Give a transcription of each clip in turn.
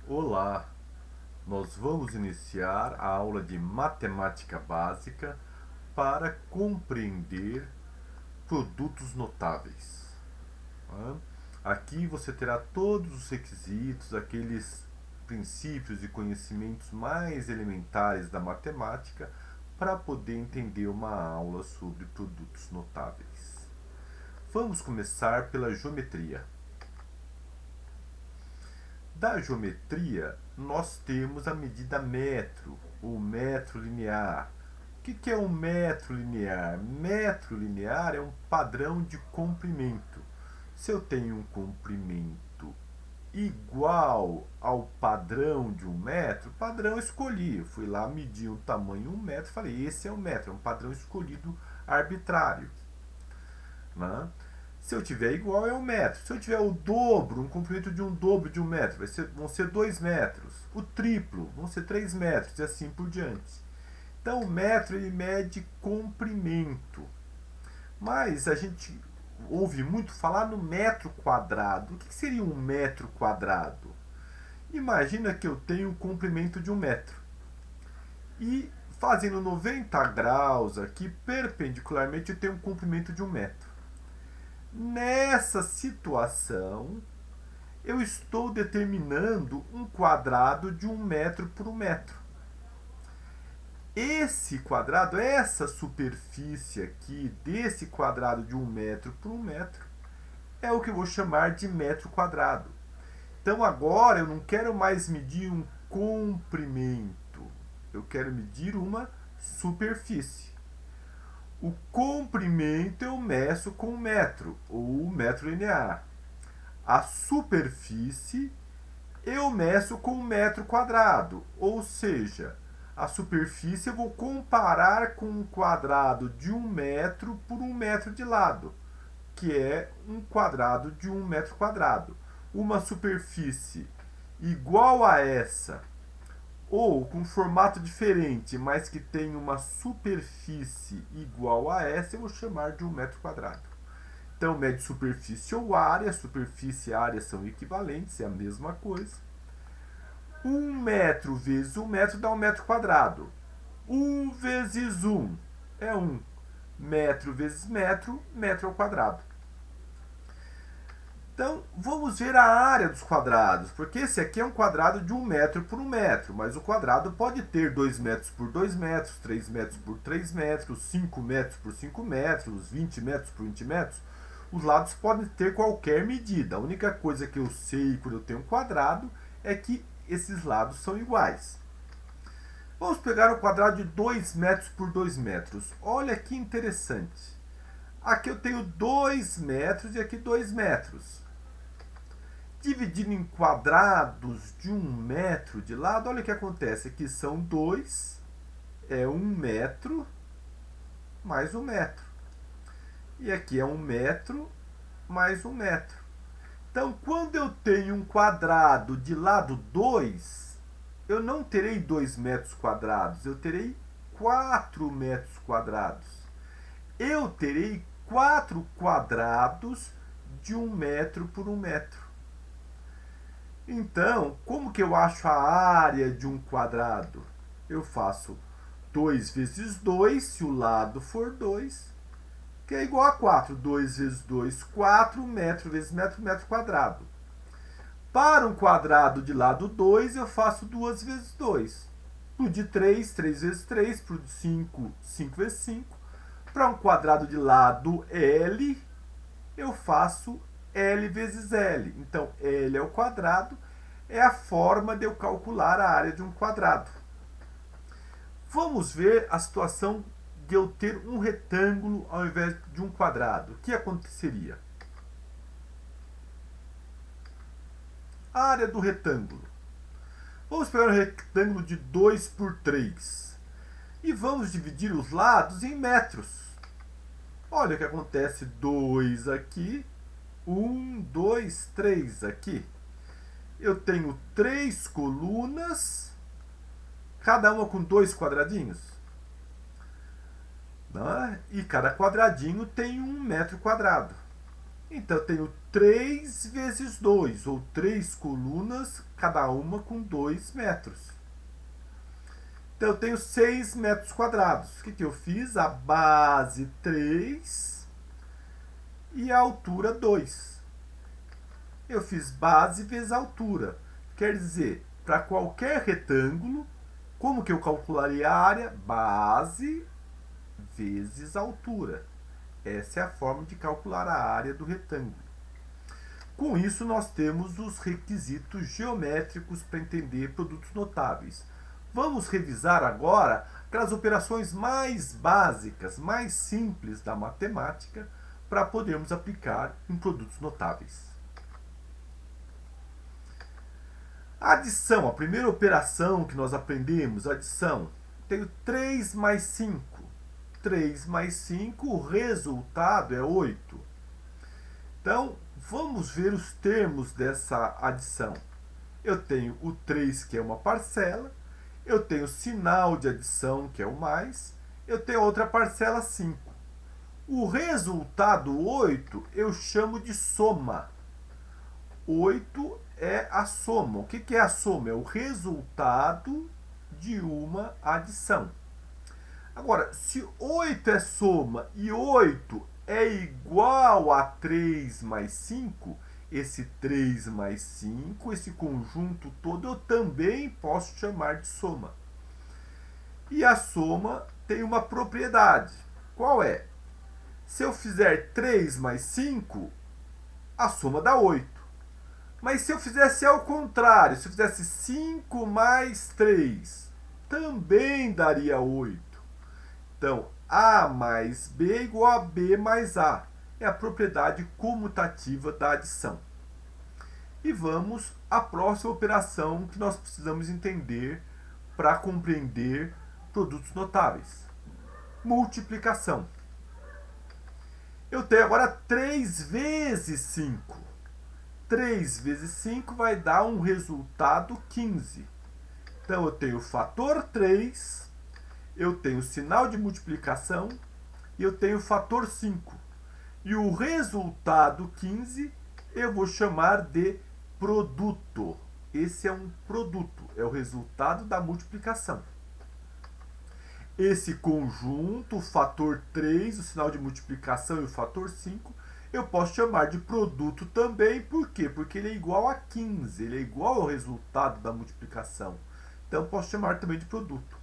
Olá, nós vamos iniciar a aula de matemática básica para compreender produtos notáveis. Tá? Aqui você terá todos os requisitos, aqueles princípios e conhecimentos mais elementares da matemática para poder entender uma aula sobre produtos notáveis. Vamos começar pela geometria. Da geometria, nós temos a medida metro, ou metro linear. O que é um metro linear? Metro linear é um padrão de comprimento. Se eu tenho um comprimento igual ao padrão de 1 metro, padrão eu escolhi. Eu fui lá, medi o tamanho 1 metro, falei, esse é um metro, é um padrão escolhido arbitrário. Né? Se eu tiver igual é 1 metro. Se eu tiver o dobro, um comprimento de um dobro de 1 metro, vão ser 2 metros. O triplo vão ser 3 metros e assim por diante. Então o metro ele mede comprimento. Mas a gente ouve muito falar no metro quadrado. O que seria um metro quadrado? Imagina que eu tenho um comprimento de 1 metro. E fazendo 90 graus aqui, perpendicularmente, eu tenho um comprimento de 1 metro. Nessa situação, eu estou determinando um quadrado de 1 metro por 1 metro. Esse quadrado, essa superfície aqui, desse quadrado de 1 metro por 1 metro, é o que eu vou chamar de metro quadrado. Então agora eu não quero mais medir um comprimento, eu quero medir uma superfície. O comprimento eu meço com 1 metro, ou metro linear. A superfície eu meço com 1 metro quadrado, ou seja, a superfície eu vou comparar com um quadrado de 1 metro por 1 metro de lado, que é um quadrado de 1 metro quadrado. Uma superfície igual a essa, ou com formato diferente, mas que tem uma superfície igual a essa, eu vou chamar de 1 metro quadrado. Então, mede superfície ou área, superfície e área são equivalentes, é a mesma coisa. 1 metro vezes 1 metro dá 1 metro quadrado. 1 vezes 1 é 1. Metro vezes metro, metro ao quadrado. Então, vamos ver a área dos quadrados, porque esse aqui é um quadrado de 1 metro por 1 metro, mas o quadrado pode ter 2 metros por 2 metros, 3 metros por 3 metros, 5 metros por 5 metros, 20 metros por 20 metros. Os lados podem ter qualquer medida. A única coisa que eu sei quando eu tenho um quadrado é que esses lados são iguais. Vamos pegar um quadrado de 2 metros por 2 metros. Olha que interessante. Aqui eu tenho 2 metros e aqui 2 metros. Dividindo em quadrados de 1 metro de lado, olha o que acontece. Aqui são 2, é 1 metro mais 1 metro. E aqui é 1 metro mais 1 metro. Então, quando eu tenho um quadrado de lado 2, eu não terei 2 metros quadrados, eu terei 4 metros quadrados. Eu terei 4 quadrados de 1 metro por 1 metro. Então, como que eu acho a área de um quadrado? Eu faço 2 vezes 2, se o lado for 2, que é igual a 4. 2 vezes 2, 4, metro vezes metro, metro quadrado. Para um quadrado de lado 2, eu faço 2 vezes 2. Para o de 3, 3 vezes 3. Para o de 5, 5 vezes 5. Para um quadrado de lado L, eu faço L vezes L. Então, L ao quadrado é a forma de eu calcular a área de um quadrado. Vamos ver a situação de eu ter um retângulo ao invés de um quadrado. O que aconteceria? A área do retângulo. Vamos pegar um retângulo de 2 por 3 e vamos dividir os lados em metros. Olha o que acontece. 2 aqui, 1, 2, 3 aqui. Eu tenho 3 colunas, cada uma com 2 quadradinhos. Né? E cada quadradinho tem 1 metro quadrado. Então, eu tenho 3 vezes 2, ou 3 colunas, cada uma com 2 metros. Então, eu tenho 6 metros quadrados. O que eu fiz? A base 3 e a altura 2. Eu fiz base vezes altura. Quer dizer, para qualquer retângulo, como que eu calcularia a área? Base vezes altura. Essa é a forma de calcular a área do retângulo. Com isso, nós temos os requisitos geométricos para entender produtos notáveis. Vamos revisar agora aquelas operações mais básicas, mais simples da matemática, para podermos aplicar em produtos notáveis. Adição, a primeira operação que nós aprendemos, adição. Tenho 3 mais 5. 3 mais 5, o resultado é 8. Então, vamos ver os termos dessa adição. Eu tenho o 3, que é uma parcela. Eu tenho o sinal de adição, que é o mais. Eu tenho outra parcela, 5. O resultado 8 eu chamo de soma. 8 é a soma. O que é a soma? É o resultado de uma adição. Agora, se 8 é soma e 8 é igual a 3 mais 5, esse 3 mais 5, esse conjunto todo, eu também posso chamar de soma. E a soma tem uma propriedade. Qual é? Se eu fizer 3 mais 5, a soma dá 8. Mas se eu fizesse ao contrário, se eu fizesse 5 mais 3, também daria 8. Então, A mais B é igual a B mais A. É a propriedade comutativa da adição. E vamos à próxima operação que nós precisamos entender para compreender produtos notáveis. Multiplicação. Eu tenho agora 3 vezes 5. 3 vezes 5 vai dar um resultado 15. Então, eu tenho o fator 3, eu tenho o sinal de multiplicação e eu tenho o fator 5. E o resultado 15 eu vou chamar de produto. Esse é um produto, é o resultado da multiplicação. Esse conjunto, o fator 3, o sinal de multiplicação e o fator 5, eu posso chamar de produto também. Por quê? Porque ele é igual a 15, ele é igual ao resultado da multiplicação. Então, eu posso chamar também de produto.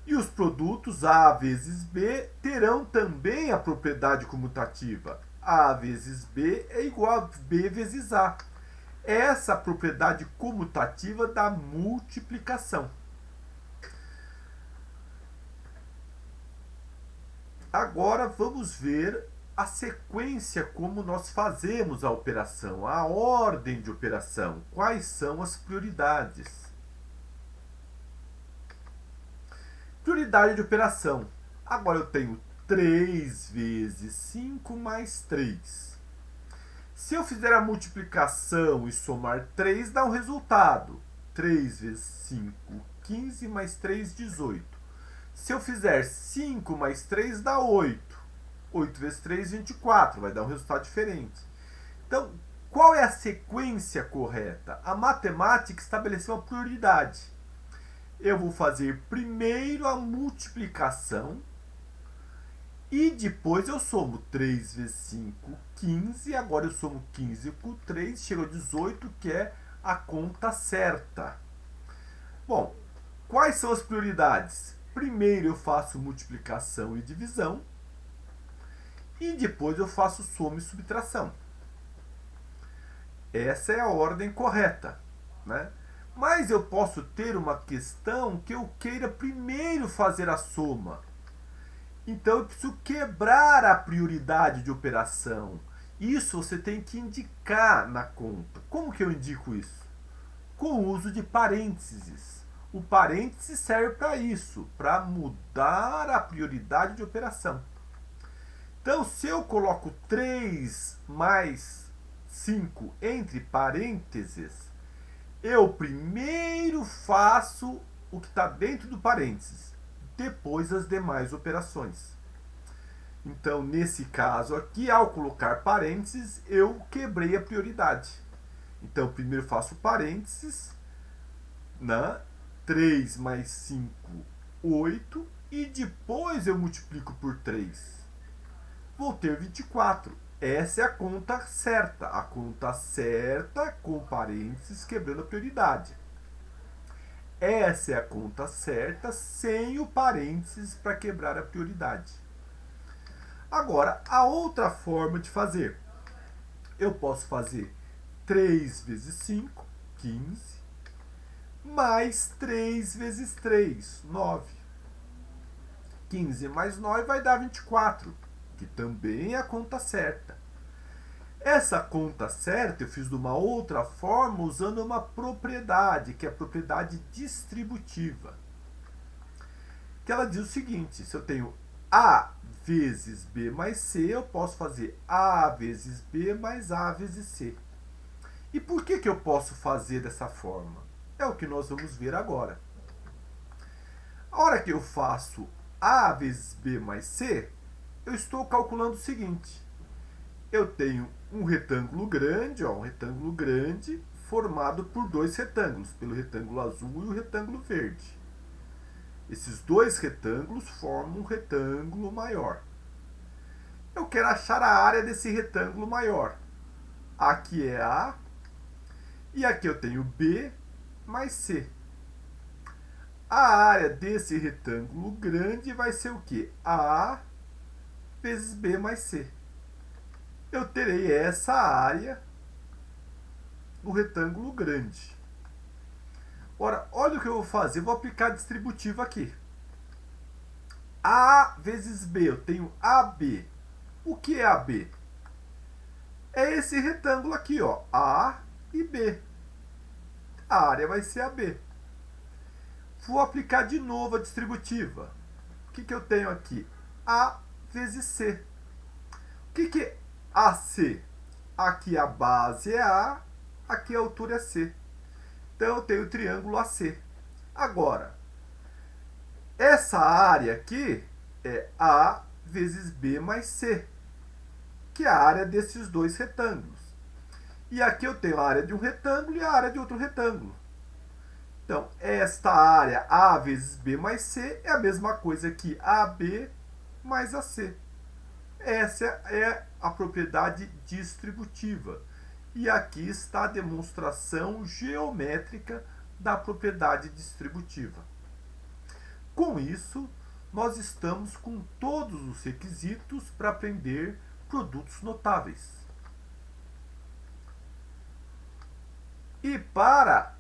E os produtos A vezes B terão também a propriedade comutativa. A vezes B é igual a B vezes A. Essa é a propriedade comutativa da multiplicação. Agora vamos ver a sequência como nós fazemos a operação, a ordem de operação, quais são as prioridades. Prioridade de operação. Agora eu tenho 3 vezes 5 mais 3. Se eu fizer a multiplicação e somar 3, dá um resultado. 3 vezes 5, 15 mais 3, 18. Se eu fizer 5 mais 3, dá 8. 8 vezes 3, 24. Vai dar um resultado diferente. Então, qual é a sequência correta? A matemática estabeleceu uma prioridade. Eu vou fazer primeiro a multiplicação e depois eu somo 3 vezes 5, 15. Agora eu somo 15 com 3, chega a 18, que é a conta certa. Bom, quais são as prioridades? Primeiro eu faço multiplicação e divisão e depois eu faço soma e subtração. Essa é a ordem correta, né? Mas eu posso ter uma questão que eu queira primeiro fazer a soma. Então eu preciso quebrar a prioridade de operação. Isso você tem que indicar na conta. Como que eu indico isso? Com o uso de parênteses. O parêntese serve para isso, para mudar a prioridade de operação. Então, se eu coloco 3 mais 5 entre parênteses, eu primeiro faço o que está dentro do parênteses, depois as demais operações. Então, nesse caso aqui, ao colocar parênteses, eu quebrei a prioridade. Então, primeiro faço parênteses, né? 3 mais 5, 8, e depois eu multiplico por 3. Vou ter 24. Essa é a conta certa. A conta certa com parênteses quebrando a prioridade. Essa é a conta certa sem o parênteses para quebrar a prioridade. Agora, a outra forma de fazer. Eu posso fazer 3 vezes 5, 15, mais 3 vezes 3, 9. 15 mais 9 vai dar 24, que também é a conta certa. Essa conta certa eu fiz de uma outra forma usando uma propriedade, que é a propriedade distributiva. Que ela diz o seguinte: se eu tenho A vezes B mais C, eu posso fazer A vezes B mais A vezes C. E por que eu posso fazer dessa forma? É o que nós vamos ver agora. A hora que eu faço A vezes B mais C, eu estou calculando o seguinte: eu tenho um retângulo grande, um retângulo grande formado por dois retângulos, pelo retângulo azul e o retângulo verde. Esses dois retângulos formam um retângulo maior. Eu quero achar a área desse retângulo maior. Aqui é A, e aqui eu tenho B mais C. A área desse retângulo grande vai ser o quê? A vezes B mais C. Eu terei essa área do retângulo grande. Ora, olha o que eu vou fazer. Eu vou aplicar a distributiva aqui. A vezes B. Eu tenho AB. O que é AB? É esse retângulo aqui, ó. A e B. A área vai ser AB. Vou aplicar de novo a distributiva. O que eu tenho aqui? A vezes C. O que é AC? Aqui a base é A, aqui a altura é C. Então eu tenho o triângulo AC. Agora, essa área aqui é A vezes B mais C, que é a área desses dois retângulos. E aqui eu tenho a área de um retângulo e a área de outro retângulo. Então, esta área A vezes B mais C é a mesma coisa que AB mais AC. Essa é a propriedade distributiva. E aqui está a demonstração geométrica da propriedade distributiva. Com isso, nós estamos com todos os requisitos para aprender produtos notáveis. E para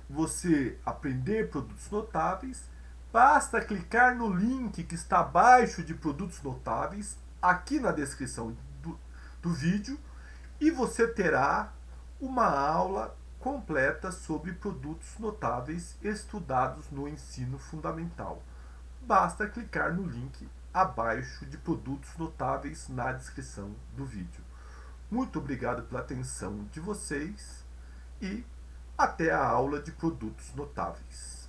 você aprender produtos notáveis, basta clicar no link que está abaixo de produtos notáveis, aqui na descrição do vídeo, e você terá uma aula completa sobre produtos notáveis estudados no ensino fundamental. Basta clicar no link abaixo de produtos notáveis na descrição do vídeo. Muito obrigado pela atenção de vocês e até a aula de produtos notáveis.